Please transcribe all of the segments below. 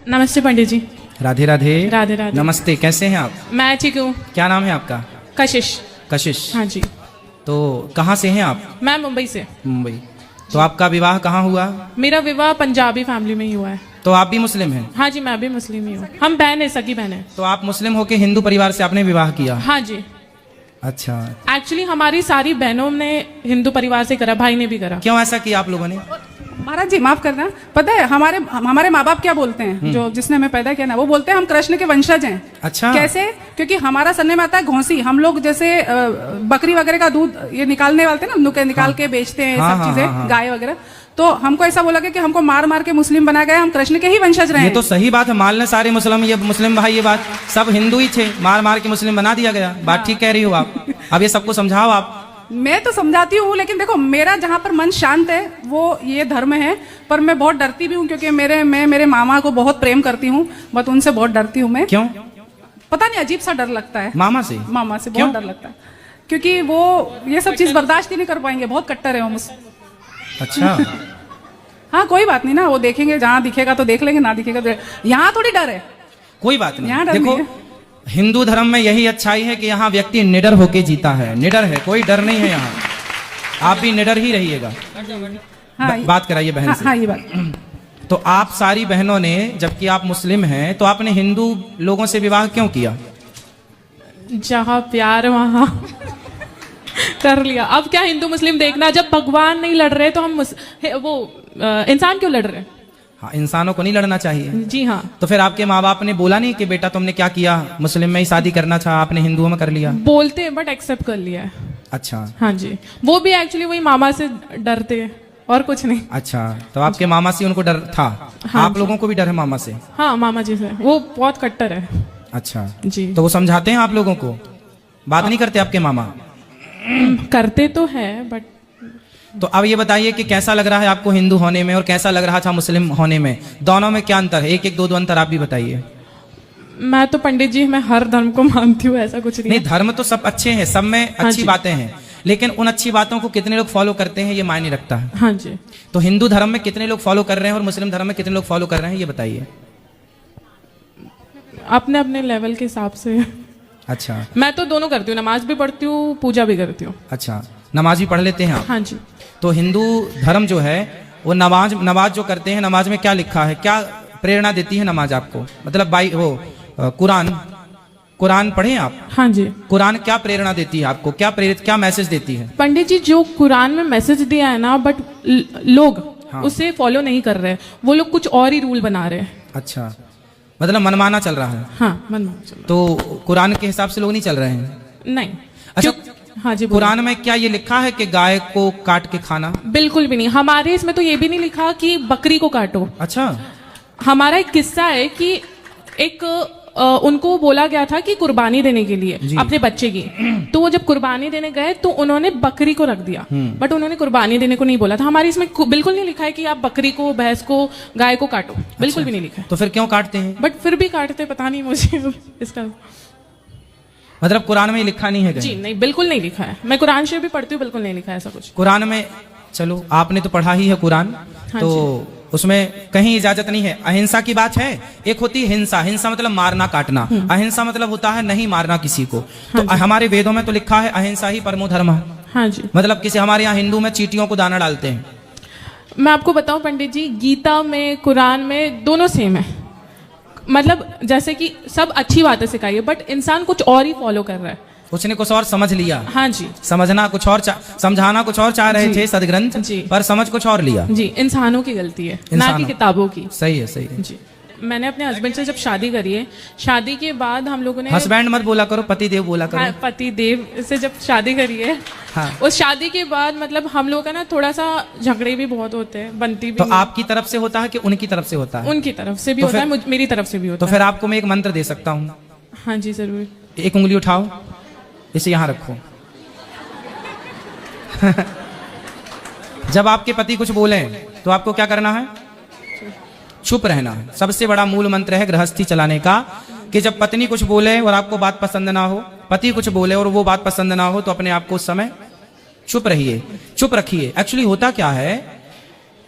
नमस्ते पंडित जी। राधे राधे। राधे राधे। नमस्ते, कैसे हैं आप? मैं ठीक हूँ। क्या नाम है आपका? कशिश। कशिश। हाँ जी। तो कहाँ से हैं आप? मैं मुंबई से। मुंबई। तो आपका विवाह कहाँ हुआ? मेरा विवाह पंजाबी फैमिली में ही हुआ है। तो आप भी मुस्लिम हैं? हाँ जी, मैं भी मुस्लिम ही हूँ। हम बहन है, सगी बहन है। तो आप मुस्लिम होके हिंदू परिवार से आपने विवाह किया? हाँ जी। अच्छा। एक्चुअली हमारी सारी बहनों ने हिंदू परिवार से करा, भाई ने भी करा। क्यों ऐसा किया आप लोगों ने? महाराज जी माफ करना, पता है हमारे माँ बाप क्या बोलते हैं, जो जिसने हमें पैदा किया ना, वो बोलते हैं हम कृष्ण के वंशज हैं। अच्छा। कैसे? क्योंकि हमारा सरनेम आता है घोंसी। हम लोग जैसे बकरी वगैरह का दूध ये निकालने वाले थे ना, नुके निकाल के बेचते हैं, हाँ, सब हाँ, चीजें, हाँ, हाँ। गाय वगैरह। तो हमको ऐसा बोला गया कि हमको मार मार के मुस्लिम बना गया, हम कृष्ण के ही वंशज रहे ये हैं। तो सही बात है, मान लें सारे मुस्लिम, ये मुस्लिम भाई, ये बात सब हिंदू ही थे, मार मार के मुस्लिम बना दिया गया। बात ठीक कह रही हो आप। अब ये सबको समझाओ आप। मैं तो समझाती हूँ, लेकिन देखो मेरा जहाँ पर मन शांत है वो ये धर्म है। पर मैं बहुत डरती भी हूँ, क्योंकि मैं मेरे मामा को बहुत प्रेम करती हूँ, बट उनसे बहुत डरती हूँ मैं। क्यों? पता नहीं, अजीब सा डर लगता है। मामा से? मामा से क्यों? बहुत डर लगता है, क्योंकि वो ये सब चीज बर्दाश्त ही नहीं कर पाएंगे, बहुत कट्टर है वो मुझसे। अच्छा। हाँ कोई बात नहीं ना, वो देखेंगे, जहाँ दिखेगा तो देख लेंगे, ना दिखेगा तो यहाँ थोड़ी डर है। कोई बात नहीं। यहाँ डर देखो, नहीं है। हिंदू धर्म में यही अच्छाई है कि यहाँ व्यक्ति निडर होके जीता है। निडर है, कोई डर नहीं है यहाँ। आप भी निडर ही रहिएगा। हाँ, बात कराइए बहन हाँ, से। हाँ ये बात। तो आप सारी बहनों ने, जबकि आप मुस्लिम हैं, तो आपने हिंदू लोगों से विवाह क्यों किया? जहाँ प्यार वहाँ कर लिया। अब क्या हिंदू मुस्लिम देखना, जब भगवान नहीं लड़ रहे तो हम इंसान क्यों लड़ रहे हैं? हाँ, इंसानों को नहीं लड़ना चाहिए। जी हाँ। तो फिर आपके माँ बाप ने बोला नहीं कि बेटा तुमने क्या किया, मुस्लिम में ही शादी करना था, आपने हिंदुओं में कर लिया? बोलते हैं बट एक्सेप्ट कर लिया है। अच्छा। हाँ जी, वो भी एक्चुअली वही मामा से डरते हैं और कुछ नहीं। अच्छा, तो आपके मामा से उनको डर था? हाँ आप लोगों को भी डर है मामा से? हाँ, मामा जी से। वो बहुत कट्टर है। अच्छा जी। तो वो समझाते हैं आप लोगों को? बात नहीं करते आपके मामा? करते तो है बट। तो अब ये बताइए कि कैसा लग रहा है आपको हिंदू होने में और कैसा लग रहा था मुस्लिम होने में? दोनों में क्या अंतर है? एक एक दो अंतर आप भी बताइए। मैं तो पंडित जी, मैं हर धर्म को मानती हूँ, ऐसा कुछ नहीं। नहीं, धर्म तो सब अच्छे हैं, सब में अच्छी बातें हैं, लेकिन उन अच्छी बातों को कितने लोग फॉलो करते हैं ये मायने रखता है। हाँ जी। तो हिंदू धर्म में कितने लोग फॉलो कर रहे हैं और मुस्लिम धर्म में कितने लोग फॉलो कर रहे हैं, ये बताइए। अपने अपने लेवल के हिसाब से। अच्छा। मैं तो दोनों करती हूँ, नमाज भी पढ़ती हूँ, पूजा भी करती हूँ। अच्छा, नमाज भी पढ़ लेते हैं आप? हाँ जी। तो हिंदू धर्म जो है वो नमाज जो करते हैं, नमाज में क्या लिखा है, क्या प्रेरणा देती है नमाज आपको? मतलब कुरान पढ़े आप? हाँ जी। कुरान क्या प्रेरणा देती है आपको, क्या प्रेरित, क्या मैसेज देती है? पंडित जी, जो कुरान में मैसेज दिया है ना, बट लोग उसे फॉलो नहीं कर रहे, वो लोग कुछ और ही रूल बना रहे हैं। अच्छा, मतलब मनमाना चल रहा है। हाँ, मनमाना चल रहा तो कुरान के हिसाब से लोग नहीं चल रहे हैं? नहीं। अच्छा। हाँ जी। कुरान में क्या ये लिखा है कि गाय को काट के खाना? बिल्कुल भी नहीं। हमारे इसमें तो ये भी नहीं लिखा कि बकरी को काटो। अच्छा। हमारा एक किस्सा है कि एक उनको बोला गया था कि कुर्बानी देने के लिए अपने बच्चे की, तो वो जब कुर्बानी देने गए तो उन्होंने बकरी को रख दिया, बट उन्होंने कुर्बानी देने को नहीं बोला था। हमारे इसमें बिल्कुल नहीं लिखा है कि आप बकरी को, भैंस को, गाय को काटो, बिल्कुल भी नहीं लिखा है। तो फिर क्यों काटते हैं? बट फिर भी काटते, पता नहीं मुझे इसका। मतलब कुरान में लिखा नहीं है कहीं? जी नहीं, बिल्कुल नहीं लिखा है। मैं कुरान शरीफ भी पढ़ती हूँ, बिल्कुल नहीं लिखा है ऐसा कुछ कुरान में। चलो, आपने तो पढ़ा ही है कुरान। हाँ तो उसमें कहीं इजाजत नहीं है। अहिंसा की बात है। एक होती है हिंसा, हिंसा मतलब मारना काटना, अहिंसा मतलब होता है नहीं मारना किसी को। तो हमारे वेदों में तो लिखा है अहिंसा ही परमो धर्म। हाँ जी। मतलब किसी, हमारे यहाँ हिंदू में चींटियों को दाना डालते हैं। मैं आपको बताऊं पंडित जी, गीता में, कुरान में, दोनों सेम है। मतलब जैसे कि सब अच्छी बातें सिखाई है, बट इंसान कुछ और ही फॉलो कर रहा है। उसने कुछ और समझ लिया। हाँ जी। समझना कुछ और, समझाना कुछ और चाह रहे थे सदग्रंथ जी, पर समझ कुछ और लिया। जी, इंसानों की गलती है, ना कि किताबों की। सही है, सही है जी। मैंने अपने हस्बैंड से जब शादी करी है, शादी के बाद हम लोगों ने, हस्बैंड मत बोला करो, पति देव बोला करो। पति देव से जब शादी करी है, हाँ। उस शादी के बाद मतलब हम लोग का ना थोड़ा सा झगड़े भी बहुत होते हैं, बनती भी। तो आपकी तरफ से होता है कि उनकी तरफ से होता है? उनकी तरफ से भी होता है, मेरी तरफ से भी होता है। है। तो फिर आपको मैं एक मंत्र दे सकता हूँ? हाँ जी जरूर। एक उंगली उठाओ, इसे यहां रखो। जब आपके पति कुछ बोले तो आपको क्या करना है? चुप रहना है। सबसे बड़ा मूल मंत्र है गृहस्थी चलाने का, कि जब पत्नी कुछ बोले और आपको बात पसंद ना हो, पति कुछ बोले और वो बात पसंद ना हो, तो अपने आप को उस समय चुप रहिए, चुप रखिए। एक्चुअली होता क्या है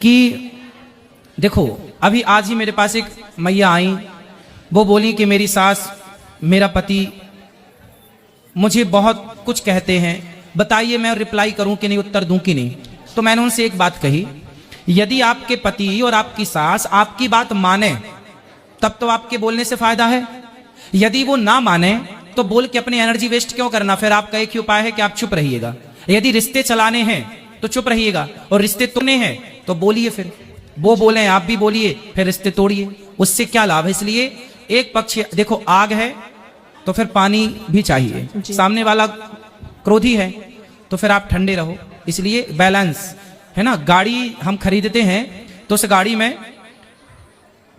कि देखो, अभी आज ही मेरे पास एक मैया आई, वो बोली कि मेरी सास, मेरा पति मुझे बहुत कुछ कहते हैं, बताइए मैं रिप्लाई करूं कि नहीं, उत्तर दूं कि नहीं। तो मैंने उनसे एक बात कही, यदि आपके पति और आपकी सास आपकी बात माने तब तो आपके बोलने से फायदा है, यदि वो ना माने तो बोल के अपनी एनर्जी वेस्ट क्यों करना। फिर आपका एक ही उपाय है कि आप चुप रहिएगा। यदि रिश्ते चलाने हैं तो चुप रहिएगा, और रिश्ते तोड़ने हैं तो बोलिए। फिर वो बोले आप भी बोलिए, फिर रिश्ते तोड़िए, उससे क्या लाभ है। इसलिए एक पक्ष, देखो आग है तो फिर पानी भी चाहिए, सामने वाला क्रोधी है तो फिर आप ठंडे रहो। इसलिए बैलेंस है ना। गाड़ी हम खरीदते हैं तो उस गाड़ी में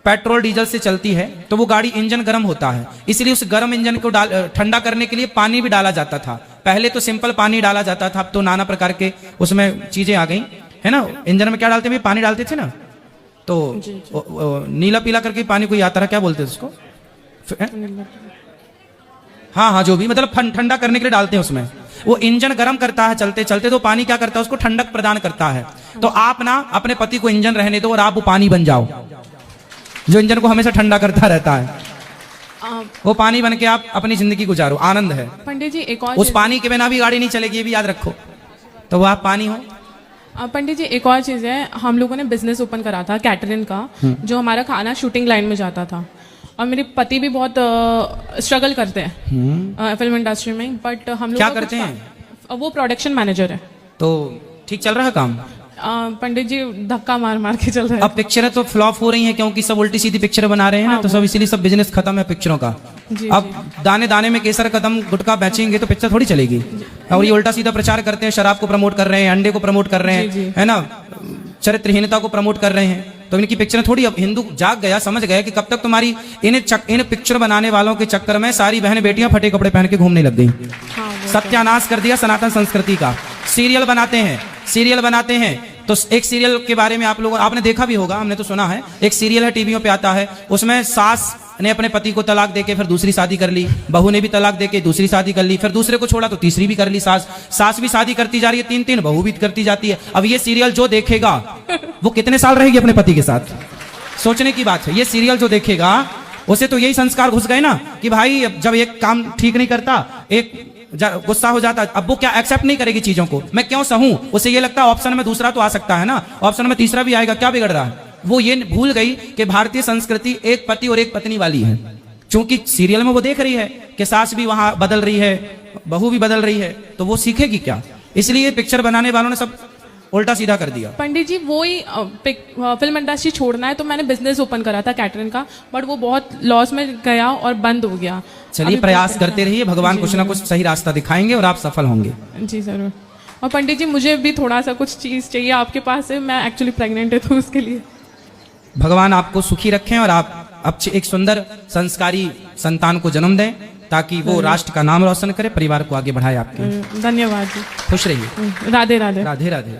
पेट्रोल डीजल से चलती है, तो वो गाड़ी इंजन गर्म होता है, इसलिए उस गर्म इंजन को ठंडा करने के लिए पानी भी डाला जाता था। पहले तो सिंपल पानी डाला जाता था, अब तो नाना प्रकार के उसमें चीजें आ गई है ना। इंजन में क्या डालते थे, पानी डालते थे ना, तो नीला पीला करके पानी कोई आता रहा, क्या बोलते थे उसको, हाँ हाँ जो भी, मतलब ठंडा करने के लिए डालते हैं उसमें। वो इंजन गर्म करता है चलते चलते, तो पानी क्या करता है, उसको ठंडक प्रदान करता है। तो आप ना अपने पति को इंजन रहने दो और आप वो पानी बन जाओ जो इंजन को हमेशा ठंडा करता रहता है। वो पानी बन के आप अपनी जिंदगी गुजारो, आनंद है। पंडित जी एक और उस पानी के बिना भी गाड़ी नहीं चलेगी, ये भी याद रखो। तो वो आप पानी हो। पंडित जी एक और चीज है, हम लोगों ने बिजनेस ओपन करा था कैटरिंग का, जो हमारा खाना शूटिंग लाइन में जाता था, और मेरे पति भी बहुत स्ट्रगल करते हैं फिल्म इंडस्ट्री में। बट हम लोग क्या करते हैं? वो प्रोडक्शन मैनेजर है। तो ठीक चल रहा है काम? पंडित जी धक्का मार मार के चल रहा है। अब पिक्चरें तो फ्लॉप हो रही हैं क्योंकि सब उल्टी सीधी पिक्चर बना रहे हैं ना, तो सब इसीलिए सब बिजनेस खत्म है पिक्चरों का। अब दाने दाने में केसर कदम गुटखा बेचेंगे तो पिक्चर थोड़ी चलेगी। और ये उल्टा सीधा प्रचार करते हैं, शराब को प्रमोट कर रहे हैं, अंडे को प्रमोट कर रहे हैं, है ना, चरित्रहीनता को प्रमोट कर रहे हैं। तो इनकी पिक्चरें थोड़ी, अब हिंदू जाग गया, समझ गया कि कब तक तुम्हारी इन पिक्चर बनाने वालों के चक्कर में सारी बहन बेटियां फटे कपड़े पहन के घूमने लग गई। सत्यानाश कर दिया सनातन संस्कृति का। सीरियल बनाते हैं तो एक सीरियल के बारे में आपने देखा भी होगा, हमने तो सुना है, एक सीरियल है टीवियों पे आता है, उसमें सास ने अपने पति को तलाक देके फिर दूसरी शादी कर ली, बहू ने भी तलाक देके दूसरी शादी कर ली, फिर दूसरे को छोड़ा तो तीसरी भी कर ली, सास भी शादी करती जा रही है, 3 बहू भी करती जाती है। अब ये सीरियल जो देखेगा वो कितने साल रहेगी अपने पति के साथ, सोचने की बात है। ये सीरियल जो देखेगा उसे तो यही संस्कार घुस गए ना कि भाई जब एक काम ठीक नहीं करता, एक गुस्सा हो जाता, अब वो क्या एक्सेप्ट नहीं करेगी चीजों को, मैं क्यों सहूं। उसे ये लगता है ऑप्शन में दूसरा तो आ सकता है ना, ऑप्शन में तीसरा भी आएगा, क्या बिगड़ रहा है। वो ये भूल गई कि भारतीय संस्कृति एक पति और एक पत्नी वाली है। क्योंकि सीरियल में वो देख रही है कि सास भी वहां बदल रही है, बहू भी बदल रही है, तो वो सीखेगी क्या। इसलिए पिक्चर बनाने वालों ने सब उल्टा सीधा कर दिया। पंडित जी वो ही फिल्म इंडस्ट्री छोड़ना है तो मैंने बिजनेस ओपन करा था कैटरिंग का, बट वो बहुत लॉस में गया और बंद हो गया। चलिए प्रयास करते रहिए, भगवान कुछ ना कुछ सही रास्ता दिखाएंगे और आप सफल होंगे। जी जरूर। और पंडित जी मुझे भी थोड़ा सा कुछ चीज चाहिए आपके पास से, मैं एक्चुअली प्रेग्नेंट है तो उसके लिए। भगवान आपको सुखी रखें और आप एक सुंदर संस्कारी संतान को जन्म दें ताकि वो राष्ट्र का नाम रोशन करे, परिवार को आगे बढ़ाए आपके। धन्यवाद जी। खुश रहिए। राधे राधे। राधे राधे।